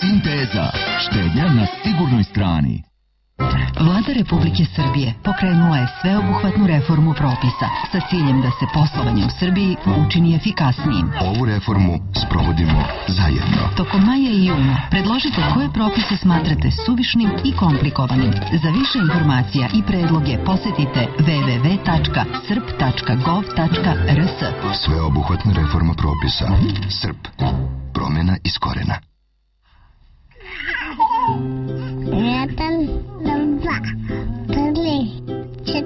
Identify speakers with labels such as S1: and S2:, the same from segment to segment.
S1: Sinteza, štednja na sigurnoj strani.
S2: Vlada Republike Srbije pokrenula je sveobuhvatnu reformu propisa sa ciljem da se poslovanje u Srbiji učini efikasnijim.
S1: Ovu reformu sprovodimo zajedno.
S2: Tokom maja i juna predložite koje propise smatrate suvišnim i komplikovanim. Za više informacija i predloge posetite www.srp.gov.rs.
S1: Sveobuhvatna reforma propisa. SRP. Promjena iz korena.
S3: 1, 2, 3, 4,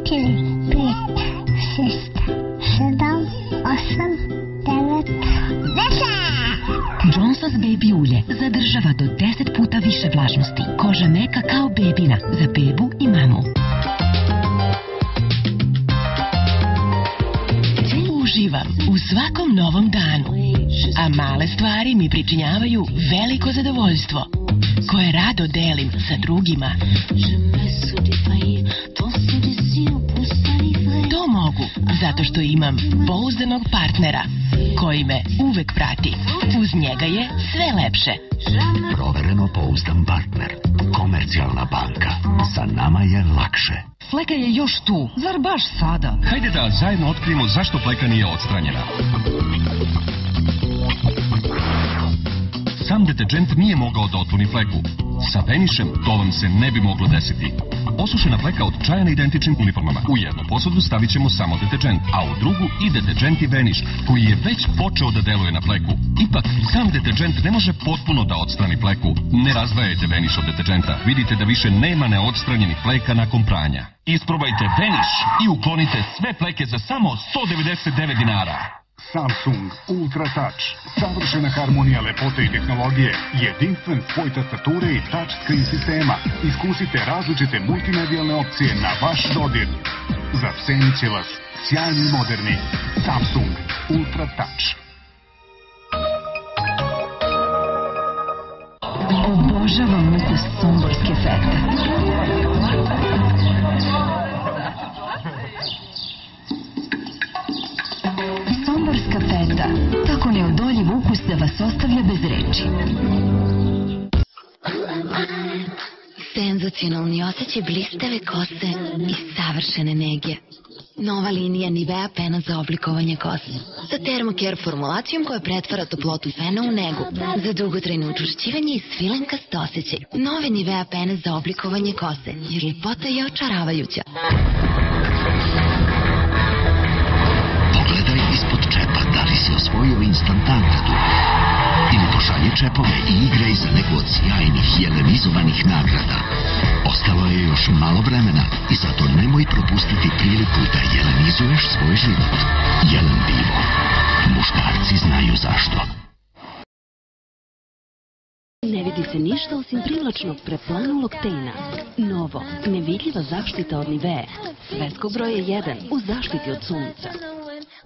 S3: 5, 6, 7, 8, 9, 10.
S4: Johnson's Baby ulje zadržava do 10 puta više vlažnosti. Koža meka kao bebina za bebu i mamu. Uživam u svakom novom danu, a male stvari mi pričinjavaju veliko zadovoljstvo, koje rado delim sa drugima. To mogu zato što imam pouzdanog partnera koji me uvek prati. Uz njega je sve lepše.
S5: Provereno pouzdan partner. Komercijalna banka. Sa nama je lakše.
S2: Fleka je još tu, zar baš sada?
S6: Hajde da zajedno otkrijemo zašto fleka nije odstranjena. Sam deterđent nije mogao da otkloni fleku. Sa Vanišem to vam se ne bi moglo desiti. Osušena fleka od čajana identičnim uniformama. U jednu posudu stavit ćemo samo deterđent, a u drugu i deterđent i Vaniš, koji je već počeo da deluje na fleku. Ipak, sam deterđent ne može potpuno da odstrani fleku. Ne razdvajajte Vaniš od deterđenta. Vidite da više nema neodstranjenih fleka nakon pranja. Isprobajte Vaniš i uklonite sve fleke za samo 199 dinara.
S7: Samsung Ultra Touch. Savršena harmonija lepote i tehnologije. Jedinstven spoj tastature i touchscreen sistema. Iskusite različite multimedijalne opcije na vaš dodir. Zapsenit će vas sjajni i moderni Samsung Ultra Touch.
S2: Obožavam ukus somborske fete. Somborska feta, tako neodoljiv ukus da vas ostavlja bez reči.
S4: Senzacionalni osjećaj blistave kose i savršene nege. Nova linija Nivea pena za oblikovanje kose. Sa termocare formulacijom koja pretvara toplotu fena u negu. Za dugotrajno učvršćivanje i svilenkast osjećaj. Nove Nivea pene za oblikovanje kose, jer ljepota je očaravajuća.
S5: Pogledaj ispod čepa da li si osvojio instant nagradu. Ili pošalji čepove i igraj za neku od sjajnih jelenizovanih nagrada. Ostalo je još malo vremena i zato nemoj propustiti priliku da jelenizuješ svoj život. Jelen Vivo. Muškarci znaju zašto.
S8: Ne vidi se ništa osim privlačnog preplanulog tena. Novo, nevidljiva zaštita od Nivea. Svetskog broja 1 u zaštiti od sunca.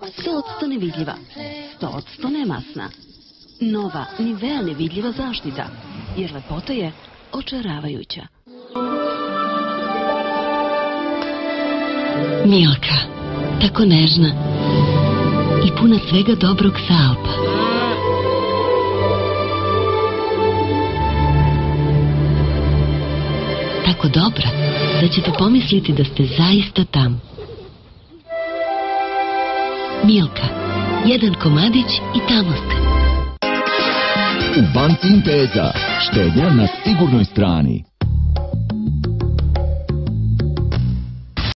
S8: 100% nevidljiva, 100% nemasna. Nova Nivea nevidljiva zaštita, jer lepota je očaravajuća.
S4: Milka, tako nežna i puna svega dobrog sa Alpa. Tako dobra da ćete pomisliti da ste zaista tam. Milka, jedan komadić i tamo ste.
S1: U banci Inteza, štednja na sigurnoj strani.